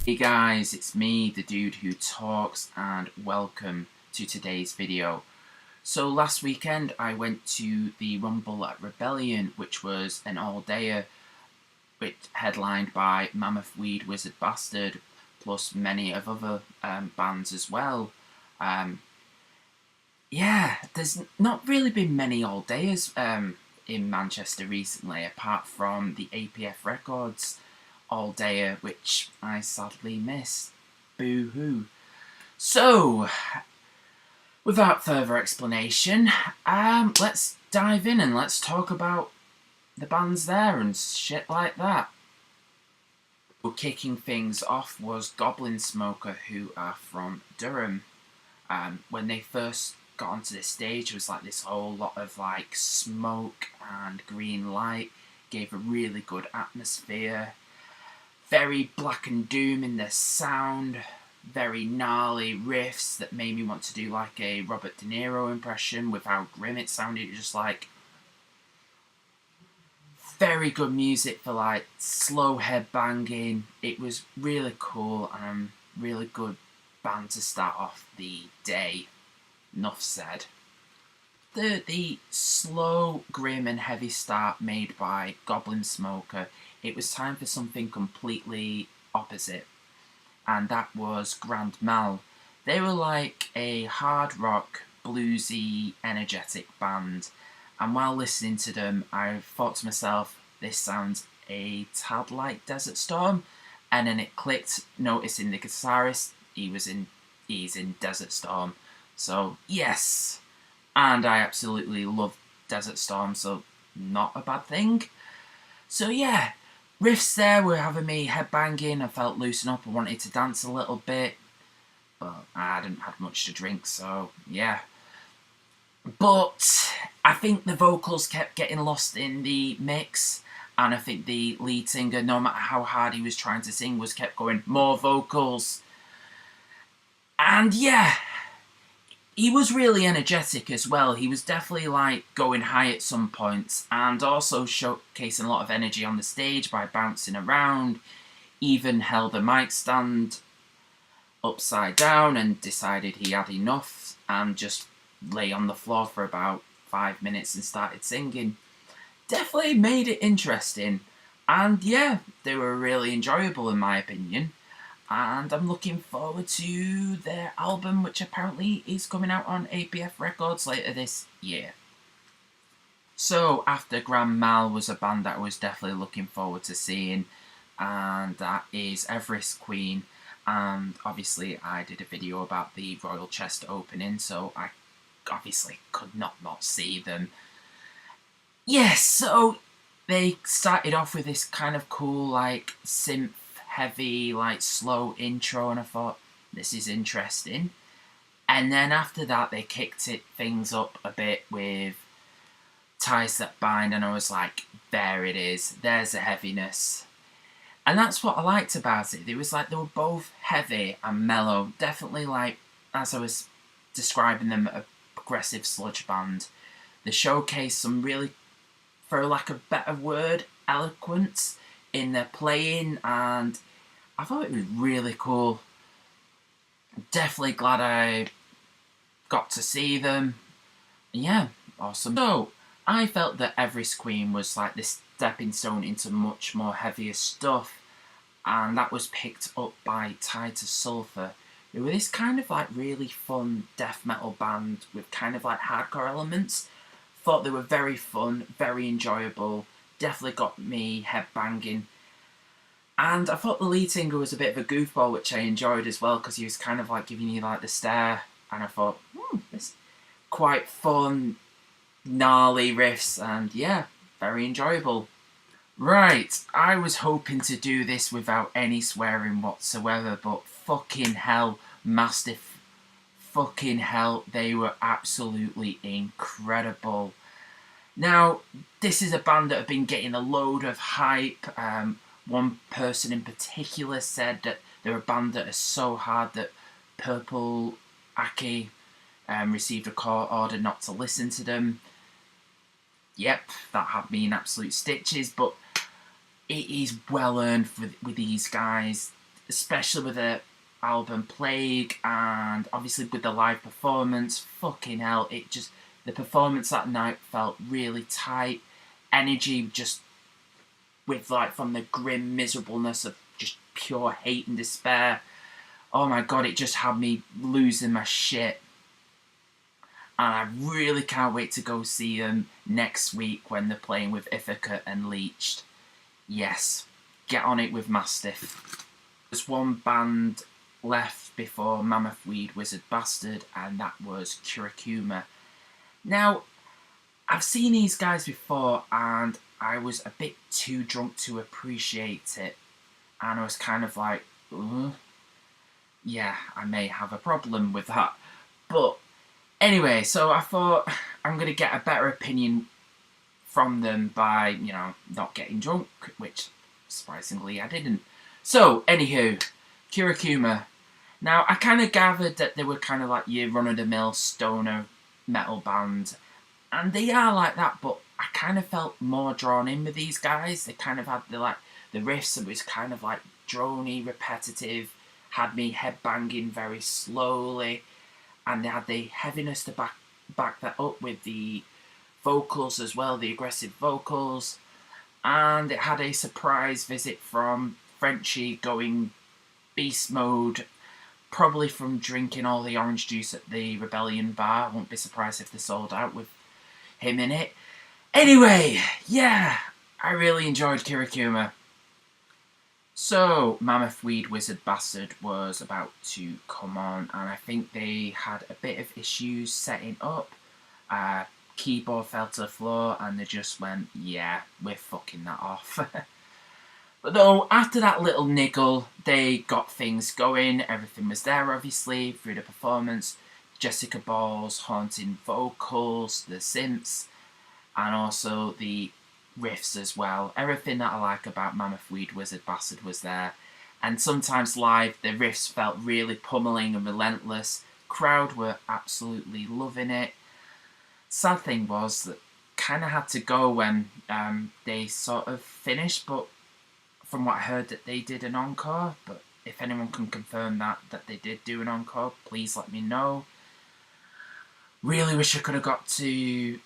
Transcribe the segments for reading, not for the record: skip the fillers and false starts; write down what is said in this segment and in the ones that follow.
Hey guys, it's me, the dude who talks, and welcome to today's video. So last weekend I went to the Rumble at Rebellion, which was an all-dayer, headlined by Mammoth, Wizard Bastard, plus many of other bands as well. Yeah, there's not really been many all-dayers in Manchester recently, apart from the APF Records all-dayer, which I sadly missed. Boo-hoo. So, without further explanation, let's dive in and let's talk about the bands there and shit like that. Kicking things off was Goblinsmoker, who are from Durham. When they first got onto this stage, it was like this whole lot of like smoke and green light, gave a really good atmosphere. Very black and doom in their sound, very gnarly riffs that made me want to do like a Robert De Niro impression with how grim it sounded. Just like very good music for like slow headbanging. It was really cool and a really good band to start off the day. Enough said. The slow, grim and heavy start made by Goblinsmoker, it was time for something completely opposite, and that was Grand Mal. They were like a hard rock, bluesy, energetic band, and while listening to them I thought to myself, this sounds a tad like Desert Storm, and then it clicked, noticing the guitarist, he's in Desert Storm, so yes. And I absolutely love Desert Storm, so not a bad thing. So yeah, riffs there were having me headbanging. I felt loosen up. I wanted to dance a little bit, but I hadn't had much to drink, so yeah. But I think the vocals kept getting lost in the mix, and I think the lead singer, no matter how hard he was trying to sing, kept going, more vocals. And yeah, he was really energetic as well. He was definitely like going high at some points and also showcasing a lot of energy on the stage by bouncing around. Even held a mic stand upside down and decided he had enough and just lay on the floor for about 5 minutes and started singing. Definitely made it interesting, and yeah, they were really enjoyable in my opinion. And I'm looking forward to their album, which apparently is coming out on APF Records later this year. So after Grand Mal was a band that I was definitely looking forward to seeing, and that is Everest Queen. And obviously I did a video about the Royal Chest opening, so I obviously could not see them. Yes, so they started off with this kind of cool like synth heavy, like slow intro, and I thought, this is interesting. And then after that they kicked things up a bit with Ties That Bind, and I was like, there it is, there's the heaviness. And that's what I liked about it. It was like they were both heavy and mellow, definitely like, as I was describing them, a progressive sludge band. They showcased some really, for lack of a better word, eloquence in their playing, and I thought it was really cool. Definitely glad I got to see them. Yeah, awesome. So I felt that Everest Queen was like this stepping stone into much more heavier stuff, and that was picked up by Tied to Sulfur, who were this kind of like really fun death metal band with kind of like hardcore elements. Thought they were very fun, very enjoyable, definitely got me headbanging. And I thought the lead singer was a bit of a goofball, which I enjoyed as well, because he was kind of like giving you like the stare, and I thought, this is quite fun, gnarly riffs, and yeah, very enjoyable. Right, I was hoping to do this without any swearing whatsoever, but fucking hell, Mastiff, fucking hell, they were absolutely incredible. Now, this is a band that have been getting a load of hype. One person in particular said that they're a band that is so hard that Purple Aki received a court order not to listen to them. Yep, that had me in absolute stitches, but it is well earned with these guys. especially with the album Plague, and obviously with the live performance. Fucking hell, the performance that night felt really tight. Energy just with like from the grim miserableness of just pure hate and despair. Oh my god, it just had me losing my shit. And I really can't wait to go see them next week when they're playing with Ithaca and Leached. Yes, get on it with Mastiff. There's one band left before Mammoth, Weed, Wizard, Bastard, and that was Kurokuma. Now, I've seen these guys before and I was a bit too drunk to appreciate it. And I was kind of like, yeah, I may have a problem with that. But anyway, so I thought I'm going to get a better opinion from them by, you know, not getting drunk, which surprisingly I didn't. So, anywho, Kurokuma. Now, I kind of gathered that they were kind of like your run-of-the-mill stoner metal band. And they are like that, but I kind of felt more drawn in with these guys. They kind of had the riffs that was kind of like drony, repetitive, had me headbanging very slowly, and they had the heaviness to back that up with the vocals as well, the aggressive vocals, and it had a surprise visit from Frenchie going beast mode, probably from drinking all the orange juice at the Rebellion bar. I won't be surprised if they sold out with him in it. Anyway, yeah, I really enjoyed Kurokuma. So, Mammoth, Weed, Wizard, Bastard was about to come on, and I think they had a bit of issues setting up. Keyboard fell to the floor, and they just went, yeah, we're fucking that off. But though, after that little niggle, they got things going. Everything was there, obviously, through the performance. Jessica Ball's haunting vocals, the synths, and also the riffs as well. Everything that I like about Mammoth, Weed, Wizard, Bastard was there. And sometimes live, the riffs felt really pummeling and relentless. Crowd were absolutely loving it. Sad thing was that kind of had to go when they sort of finished, but from what I heard that they did an encore. But if anyone can confirm that they did do an encore, please let me know. Really wish I could have got to,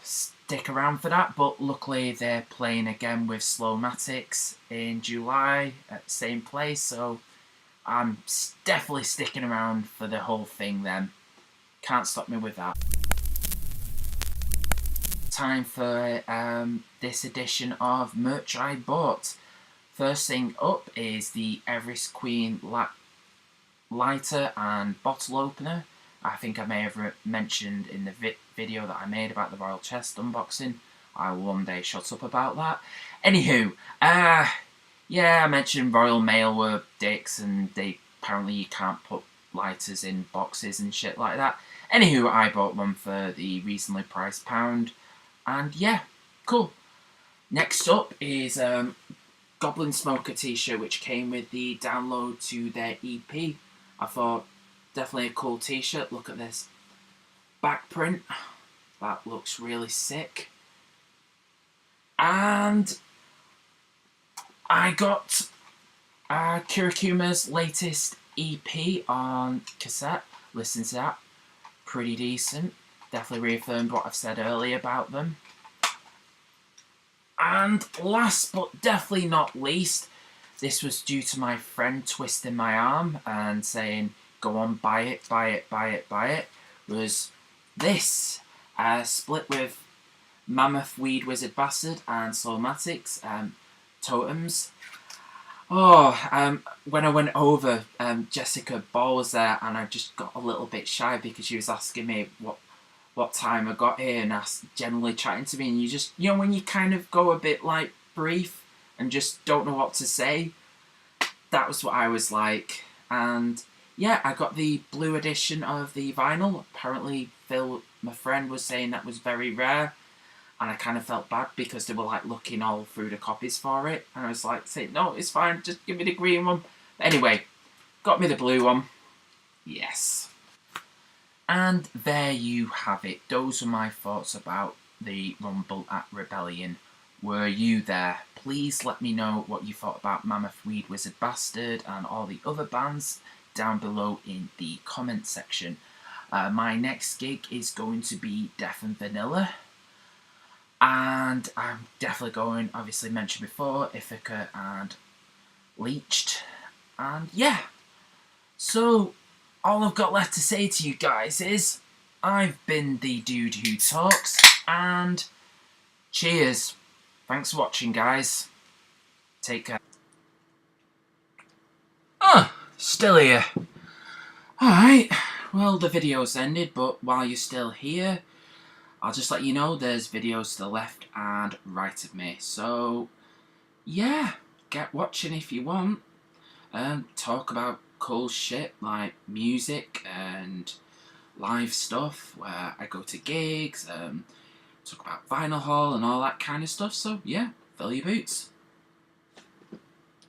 stick around for that, but luckily they're playing again with Slowmatics in July at the same place, so I'm definitely sticking around for the whole thing then. Can't stop me with that. Time for this edition of merch I bought. First thing up is the Everest Queen lighter and bottle opener. I think I may have mentioned in the video that I made about the Royal Chest unboxing. I will one day shut up about that. Anywho, yeah, I mentioned Royal Mail were dicks and apparently you can't put lighters in boxes and shit like that. Anywho, I bought one for the reasonably priced £1, and yeah, cool. Next up is Goblinsmoker t-shirt, which came with the download to their EP. I thought, definitely a cool t-shirt. Look at this back print. That looks really sick. And I got Kurokuma's latest EP on cassette. Listen to that. Pretty decent. Definitely reaffirmed what I've said earlier about them. And last but definitely not least, this was due to my friend twisting my arm and saying, go on, buy it, buy it, buy it, buy it, was this. Split with Mammoth, Weed, Wizard, Bastard and Soulmatics, totems. When I went over, Jessica Ball was there and I just got a little bit shy because she was asking me what time I got here and generally chatting to me, and you just, when you kind of go a bit like brief and just don't know what to say, that was what I was like. And yeah, I got the blue edition of the vinyl. Apparently Phil, my friend, was saying that was very rare, and I kind of felt bad because they were like looking all through the copies for it, and I was like saying, no, it's fine, just give me the green one. But anyway, got me the blue one. Yes. And there you have it. Those are my thoughts about the Rumble at Rebellion. Were you there? please let me know what you thought about Mammoth, Weed, Wizard, Bastard and all the other bands down below in the comment section. My next gig is going to be Death and Vanilla, and I'm definitely going, obviously mentioned before, Ithaca and Leached, and yeah. So, all I've got left to say to you guys is, I've been the dude who talks, and cheers. Thanks for watching, guys. Take care. Still here. Alright, well, the video's ended, but while you're still here, I'll just let you know there's videos to the left and right of me. So, yeah, get watching if you want. Talk about cool shit like music and live stuff where I go to gigs, talk about Vinyl Hall and all that kind of stuff. So, yeah, fill your boots.